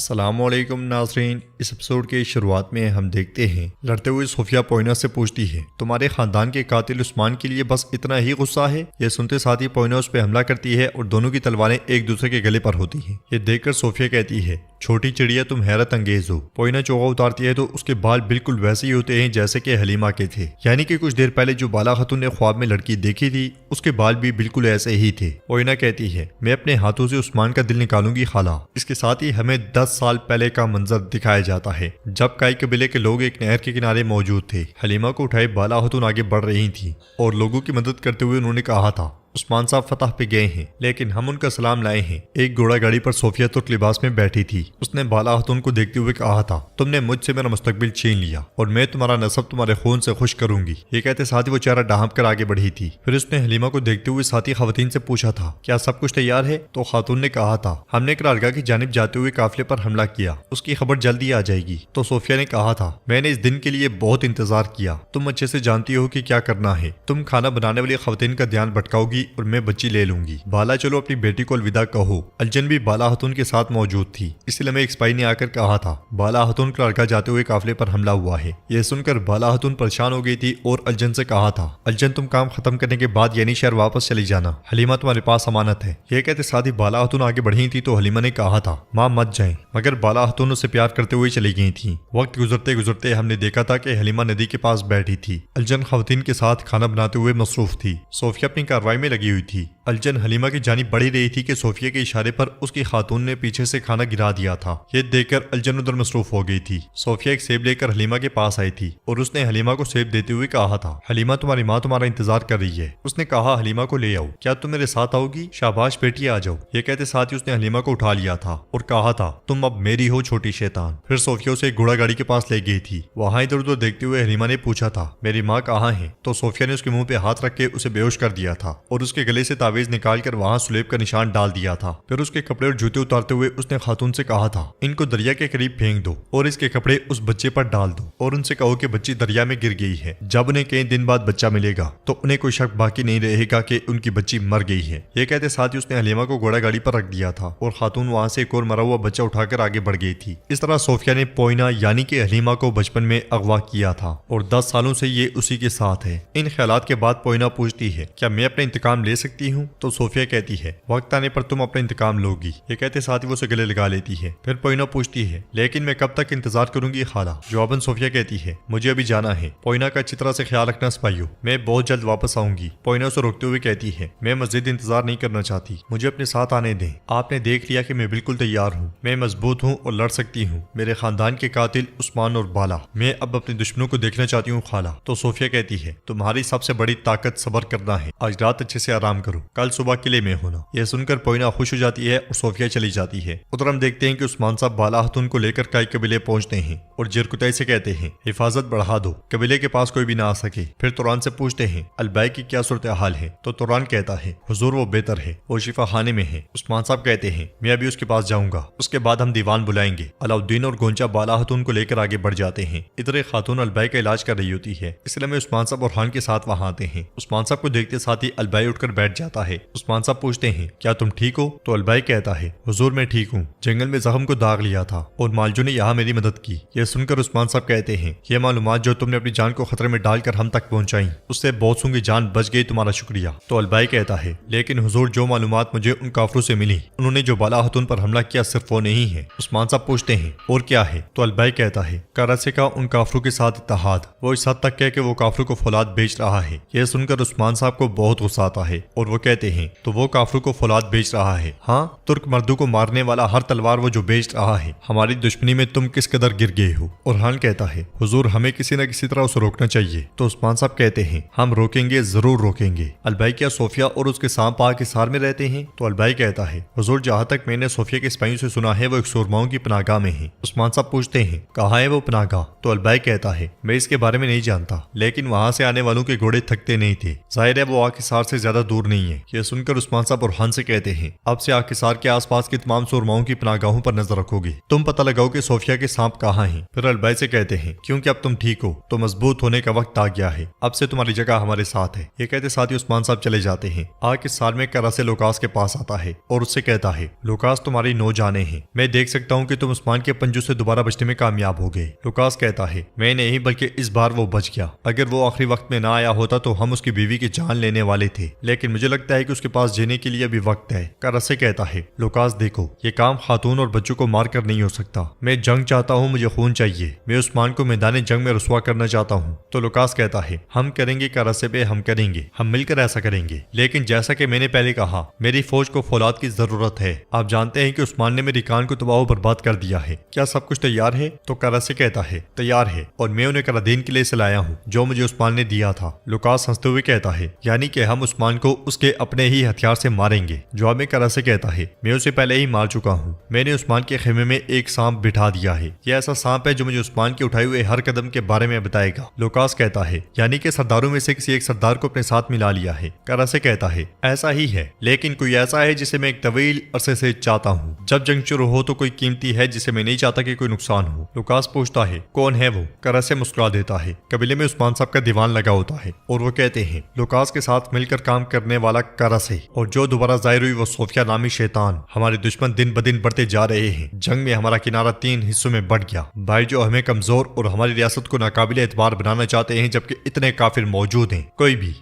السلام علیکم ناظرین، اس ایپیسوڈ کے شروعات میں ہم دیکھتے ہیں لڑتے ہوئے صوفیہ پوئینہ سے پوچھتی ہے تمہارے خاندان کے قاتل عثمان کے لیے بس اتنا ہی غصہ ہے؟ یہ سنتے ساتھ ہی پوئینہ اس پہ حملہ کرتی ہے اور دونوں کی تلواریں ایک دوسرے کے گلے پر ہوتی ہیں۔ یہ دیکھ کر صوفیہ کہتی ہے چھوٹی چڑیا تم حیرت انگیز ہو۔ پوئینہ چوغا اتارتی ہے تو اس کے بال بالکل ویسے ہی ہوتے ہیں جیسے کہ حلیمہ کے تھے، یعنی کہ کچھ دیر پہلے جو بالا خاتون نے خواب میں لڑکی دیکھی تھی اس کے بال بھی بالکل ایسے ہی تھے۔ پوئینہ کہتی ہے میں اپنے ہاتھوں سے عثمان کا دل نکالوں گی خالہ۔ اس کے ساتھ ہی ہمیں 10 سال پہلے کا منظر دکھایا جاتا ہے جب کائی قبیلے کے لوگ ایک نہر کے کنارے موجود تھے۔ حلیمہ کو اٹھائے بالا خاتون آگے بڑھ رہی تھی اور لوگوں کی مدد کرتے ہوئے انہوں نے کہا تھا عثمان صاحب فتح پہ گئے ہیں لیکن ہم ان کا سلام لائے ہیں۔ ایک گھوڑا گاڑی پر صوفیہ ترک لباس میں بیٹھی تھی۔ اس نے بالا خاتون کو دیکھتے ہوئے کہا تھا تم نے مجھ سے میرا مستقبل چھین لیا اور میں تمہارا نسب تمہارے خون سے خوش کروں گی۔ یہ کہتے ساتھ ہی وہ چہرہ ڈھانپ کر آگے بڑھی تھی۔ پھر اس نے حلیمہ کو دیکھتے ہوئے ساتھی خواتین سے پوچھا تھا کیا سب کچھ تیار ہے؟ تو خاتون نے کہا تھا ہم نے قرارگاہ کی جانب جاتے ہوئے قافلے پر حملہ کیا، اس کی خبر جلدی آ جائے گی۔ تو صوفیہ نے کہا تھا میں نے اس دن کے لیے بہت انتظار کیا، تم اچھے سے جانتی ہو کہ کیا کرنا ہے۔ تم کھانا بنانے والی خواتین کا دھیان بھٹکاؤ گی اور میں بچی لے لوں گی۔ بالا چلو اپنی بیٹی کو الوداع کہو۔ الجن بھی بالا خاتون کے ساتھ موجود تھی، اس لیے ایک سپاہی نے آ کر کہا تھا بالا خاتون قرارگاہ جاتے ہوئے قافلے پر حملہ ہوا ہے۔ یہ سن کر بالا خاتون پریشان ہو گئی تھی اور الجن سے کہا تھا الجن تم کام ختم کرنے کے بعد یعنی شہر واپس چلی جانا، حلیمہ تمہارے پاس امانت ہے۔ یہ کہتے ساتھ ہی بالا خاتون آگے بڑھی تھی تو حلیمہ نے کہا تھا ماں مت جائیں، مگر بالا خاتون اسے پیار کرتے ہوئے چلی گئی تھی۔ وقت گزرتے گزرتے ہم نے دیکھا تھا کہ حلیمہ ندی کے پاس بیٹھی تھی، الجن خواتین کے ساتھ کھانا بناتے ہوئے مصروف تھی۔ صوفیہ اپنی کارروائی میں لگی ہوئی تھی۔ الجن حلیمہ کی جانب بڑھی رہی تھی کہ صوفیہ کے اشارے پر اس کی خاتون نے پیچھے سے کھانا گرا دیا تھا۔ یہ دیکھ کر الجن ادھر مصروف ہو گئی تھی۔ صوفیہ ایک سیب لے کر حلیمہ کے پاس آئی تھی اور اس نے حلیمہ کو سیب دیتے ہوئے کہا تھا حلیمہ تمہاری ماں تمہارا انتظار کر رہی ہے۔ اس نے کہا حلیمہ کو لے آؤ، کیا تم میرے ساتھ آؤ گی؟ شاباش بیٹی آ جاؤ۔ یہ کہتے ساتھ ہی اس نے حلیمہ کو اٹھا لیا تھا اور کہا تھا تم اب میری ہو چھوٹی شیطان۔ پھر صوفیہ اسے ایک گھوڑا گاڑی کے پاس لے گئی تھی۔ وہاں ادھر ادھر دیکھتے ہوئے حلیمہ نے پوچھا تھا میری ماں کہاں ہے؟ تو صوفیہ نے اس کے منہ پہ ہاتھ رکھ کے اسے بے ہوش کر دیا تھا اور اس کے گلے سے تعویذ نکال کر وہاں سلیب کا نشان ڈال دیا تھا۔ پھر اس کے کپڑے اور جوتے اتارتے ہوئے اس نے خاتون سے کہا تھا ان کو دریا کے قریب پھینک دو اور اس کے کپڑے اس بچے پر ڈال دو اور ان سے کہو کہ بچی دریا میں گر گئی ہے۔ جب انہیں کئی دن بعد بچہ ملے گا تو انہیں کوئی شک باقی نہیں رہے گا کہ ان کی بچی مر گئی ہے۔ یہ کہتے ساتھ ہی اس نے حلیمہ کو گھوڑا گاڑی پر رکھ دیا تھا اور خاتون وہاں سے ایک اور مرا ہوا بچہ اٹھا کر آگے بڑھ گئی تھی۔ اس طرح صوفیہ نے پوئینہ یعنی کہ حلیمہ کو بچپن میں اغوا کیا تھا اور 10 سالوں سے یہ اسی کے ساتھ ہے۔ ان خیالات کے بعد پوئینہ پوچھتی ہے کیا میں اپنا انتقام لے سکتی ہوں؟ تو صوفیہ کہتی ہے وقت آنے پر تم اپنا انتقام لو گی۔ یہ کہتے ساتھ ہی وہ اسے گلے لگا لیتی ہے۔ پھر پوئینہ پوچھتی ہے لیکن میں کب تک انتظار کروں گی خالہ؟ جواباً صوفیہ کہتی ہے مجھے ابھی جانا ہے۔ پوئینہ کا اچھی طرح سے خیال رکھنا سپاہیو، میں بہت جلد واپس آؤں گی۔ پوئینہ اسے روکتے ہوئے کہتی ہے میں مزید انتظار نہیں کرنا چاہتی، مجھے اپنے ساتھ آنے دیں۔ آپ نے دیکھ لیا کہ میں بالکل تیار ہوں، میں مضبوط ہوں اور لڑ سکتی ہوں۔ میرے خاندان کے قاتل عثمان اور بالا، میں اب اپنے دشمنوں کو دیکھنا چاہتی ہوں خالہ۔ تو صوفیہ کہتی ہے تمہاری سب سے بڑی طاقت صبر کرنا ہے، آج رات اچھے سے آرام کرو، کل صبح قلعے میں ہونا۔ یہ سن کر پوئینہ خوش ہو جاتی ہے اور صوفیہ چلی جاتی ہے۔ ادھر ہم دیکھتے ہیں کہ عثمان صاحب بالا خاتون کو لے کر کائی قبیلے پہنچتے ہیں اور جرکتائی سے کہتے ہیں حفاظت بڑھا دو، قبیلے کے پاس کوئی بھی نہ آ سکے۔ پھر توران سے پوچھتے ہیں البائی کی کیا صورتحال ہے؟ تو توران کہتا ہے حضور وہ بہتر ہے، وہ شفا خانے میں ہے۔ عثمان صاحب کہتے ہیں میں ابھی اس کے پاس جاؤں گا، اس کے بعد ہم دیوان بلائیں گے۔ علاؤالدین اور گونچا بالا خاتون کو لے کر آگے بڑھ جاتے ہیں۔ ادھر ایک خاتون البائی کا علاج کر رہی ہوتی ہے، اس لیے میں عثمان صاحب اور خان کے ساتھ وہاں آتے ہیں۔ عثمان صاحب کو دیکھتے ساتھ ہی البائی اٹھ کر بیٹھ جاتا ہے۔ عثمان صاحب پوچھتے ہیں کیا تم ٹھیک ہو؟ تو البائی کہتا ہے حضور میں ٹھیک ہوں، جنگل میں زخم کو داغ لیا تھا اور مالجو نے یہاں میری مدد کی۔ یہ سن کر عثمان صاحب کہتے ہیں یہ معلومات جو تم نے اپنی جان کو خطرے میں ڈال کر ہم تک پہنچائیں اس سے بہت سوں کی جان بچ گئی، تمہارا شکریہ۔ تو البائی کہتا ہے لیکن حضور جو معلومات مجھے ان کافروں سے ملی انہوں نے جو بالا خاتون پر حملہ کیا صرف وہ نہیں ہے۔ عثمان صاحب پوچھتے ہیں اور کیا ہے؟ تو البائی کہتا ہے کراسے کا ان کافروں کے ساتھ اتحاد، وہ اس حد تک ہے کہ وہ کافروں کو فولاد بیچ رہا ہے۔ یہ سن کر عثمان صاحب کو بہت غصہ آتا ہے اور وہ کہتے ہیں تو وہ کافروں کو فولاد بیچ رہا ہے؟ ہاں، ترک مردوں کو مارنے والا ہر تلوار وہ جو بیچ رہا ہے۔ ہماری دشمنی میں تم کس قدر گر گئے ہو؟ اور خان کہتا ہے حضور ہمیں کسی نہ کسی طرح اسے روکنا چاہیے۔ تو عثمان صاحب کہتے ہیں ہم روکیں گے، ضرور روکیں گے۔ البائی کیا صوفیہ اور اس کے سانپ پاک حصار میں رہتے ہیں؟ تو البائی کہتا ہے حضور جہاں تک میں نے صوفیہ کے سپاہیوں سے سنا ہے وہ ایک سورماؤں کی پناہ گاہ میں ہیں۔ عثمان صاحب پوچھتے ہیں کہاں ہے وہ پناہ گاہ؟ تو البائی کہتا ہے میں اس کے بارے میں نہیں جانتا، لیکن وہاں سے آنے والوں کے گھوڑے تھکتے نہیں تھے، ظاہر ہے وہ آگ حصار سے زیادہ دور نہیں ہے۔ یہ سن کر عثمان صاحب برہان سے کہتے ہیں اب سے آکسار کے آس پاس کی تمام سورماؤں کی پناہگاہوں پر نظر رکھو گے، تم پتہ لگاؤ کہ صوفیہ کے سانپ کہاں ہیں۔ پھر البائی سے کہتے ہیں کیونکہ اب تم ٹھیک ہو تو مضبوط ہونے کا وقت آ گیا ہے، اب سے تمہاری جگہ ہمارے ساتھ ہے۔ یہ کہتے ساتھ ہی عثمان صاحب چلے جاتے ہیں۔ آکسار میں کرا سے لوکاس کے پاس آتا ہے اور اس سے کہتا ہے لوکاس تمہاری 9 جانیں ہیں، میں دیکھ سکتا ہوں کہ تم عثمان کے پنجوں سے دوبارہ بچنے میں کامیاب ہو گئے۔ لوکاس کہتا ہے میں نہیں بلکہ اس بار وہ بچ گیا، اگر وہ آخری وقت میں نہ آیا ہوتا تو ہم اس کی بیوی کی جان لینے والے تھے، لیکن مجھے لگتا ہے کہ اس کے پاس جینے کے لیے ابھی وقت ہے۔ کرا سے کہتا ہے لوکاس دیکھو یہ کام خاتون اور بچوں کو مار کر نہیں ہو سکتا، میں جنگ چاہتا ہوں، مجھے خون چاہیے، میں عثمان کو میدان جنگ میں رسوا کرنا چاہتا ہوں۔ تو لوکاس کہتا ہے ہم کریں گے کرا سے بے، ہم کریں گے، ہم مل کر ایسا کریں گے، لیکن جیسا کہ میں نے پہلے کہا میری فوج کو فولاد کی ضرورت ہے، آپ جانتے ہیں کہ عثمان نے میری کان کو تباہ و برباد کر دیا ہے، کیا سب کچھ تیار ہے؟ تو کرا سے کہتا ہے تیار ہے، اور میں انہیں کرادین کے لیے سے لایا ہوں جو مجھے عثمان نے دیا تھا۔ لوکاس ہنستے ہوئے کہتا ہے یعنی کہ ہم عثمان کو اس کے اپنے ہی ہتھیار سے ماریں گے؟ جواب میں کرا سے کہتا ہے میں اسے پہلے ہی مار چکا ہوں، میں نے عثمان کے خیمے میں ایک سانپ بٹھا دیا ہے، یہ ایسا سانپ ہے جو مجھے عثمان کے اٹھائے ہوئے ہر قدم کے بارے میں بتائے گا۔ لوکاس کہتا ہے یعنی کہ سرداروں میں سے کسی ایک سردار کو اپنے ساتھ ملا لیا ہے؟ کرا سے کہتا ہے ایسا ہی ہے، لیکن کوئی ایسا ہے جسے میں ایک طویل عرصے سے چاہتا ہوں، جب جنگ شروع ہو تو کوئی قیمتی ہے جسے میں نہیں چاہتا کہ کوئی نقصان ہو۔ لوکاس پوچھتا ہے کون ہے وہ؟ کرا سے مسکرا دیتا ہے قبیلے میں عثمان صاحب کا دیوان لگا ہوتا ہے، اور وہ کہتے ہیں لوکاس کے ساتھ مل کر کام کرنے والا کرا سے، اور جو دوبارہ ظاہر ہوئی وہ صوفیہ نامی شیطان۔ ہمارے دشمن دن بدن بڑھتے جا رہے ہیں، جنگ میں ہمارا کنارہ 3 حصوں میں بڑھ گیا، بھائی جو ہمیں کمزور اور ہماری ریاست کو ناقابل اعتبار بنانا چاہتے ہیں جبکہ اتنے کافر موجود ہیں،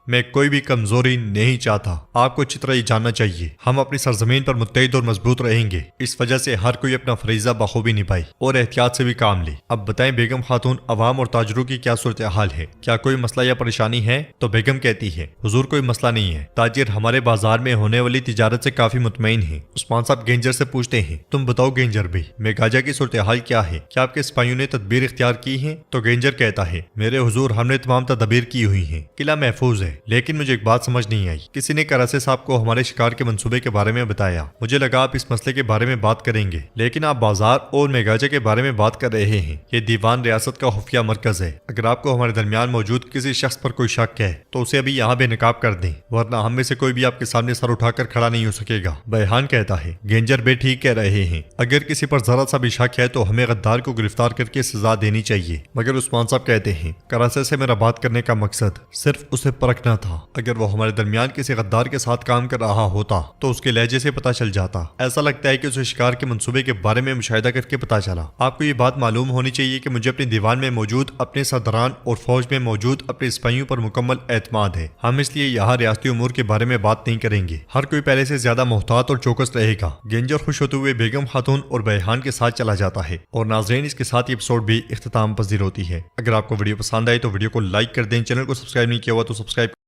میں کوئی بھی کمزوری نہیں چاہتا، آپ کو اچھی طرح یہ جاننا چاہیے ہم اپنی سرزمین پر متحد اور مضبوط رہیں گے، اس وجہ سے ہر کوئی اپنا فریضہ بخوبی نبھائے اور احتیاط سے بھی کام لے۔ اب بتائیں بیگم خاتون، عوام اور تاجروں کی کیا صورتحال ہے؟ کیا کوئی مسئلہ یا پریشانی ہے؟ تو بیگم کہتی ہے حضور کوئی مسئلہ نہیں ہے، تاجر ہمارے بازار میں ہونے والی تجارت سے کافی مطمئن ہیں۔ عثمان صاحب گینجر سے پوچھتے ہیں تم بتاؤ گینجر بھائی میگاجا کی صورتحال کیا ہے؟ کیا آپ کے سپاہیوں نے تدبیر اختیار کی ہیں؟ تو گینجر کہتا ہے میرے حضور ہم نے تمام تدابیر کی ہوئی ہیں، قلعہ محفوظ ہے، لیکن مجھے ایک بات سمجھ نہیں آئی، کسی نے کراسے صاحب کو ہمارے شکار کے منصوبے کے بارے میں بتایا، مجھے لگا آپ اس مسئلے کے بارے میں بات کریں گے، لیکن آپ بازار اور میگاجا کے بارے میں بات کر رہے ہیں۔ یہ دیوان ریاست کا خفیہ مرکز ہے، اگر آپ کو ہمارے درمیان موجود کسی شخص پر کوئی شک ہے تو اسے ابھی یہاں بے نقاب کر دیں، ورنہ ہم میں سے کوئی بھی آپ کے سامنے سر اٹھا کر کھڑا نہیں ہو سکے گا۔ بیحان کہتا ہے گینجر بے ٹھیک کہہ رہے ہیں، اگر کسی پر ذرا سا بھی شک ہے تو ہمیں غدار کو گرفتار کر کے سزا دینی چاہیے، مگر عثمان صاحب کہتے ہیں کراسے سے میرا بات کرنے کا مقصد صرف اسے پرکھنا تھا، اگر وہ ہمارے درمیان کسی غدار کے ساتھ کام کر رہا ہوتا تو اس کے لہجے سے پتہ چل جاتا، ایسا لگتا ہے کہ اسے شکار کے منصوبے کے بارے میں مشاہدہ کر کے پتہ چلا۔ آپ کو یہ بات معلوم ہونی چاہیے کہ مجھے اپنے دیوان میں موجود اپنے سرداران اور فوج میں موجود اپنے سپاہیوں پر مکمل اعتماد ہے، ہم اس لیے یہاں ریاستی امور کے بارے میں بات نہیں کریں گے، ہر کوئی پہلے سے زیادہ محتاط اور چوکس رہے گا۔ گینجر خوش ہوتے ہوئے بیگم خاتون اور بیحان کے ساتھ چلا جاتا ہے، اور ناظرین اس کے ساتھ یہ ایپیسوڈ بھی اختتام پذیر ہوتی ہے۔ اگر آپ کو ویڈیو پسند آئے تو ویڈیو کو لائک کر دیں، چینل کو سبسکرائب نہیں کیا ہوا تو سبسکرائب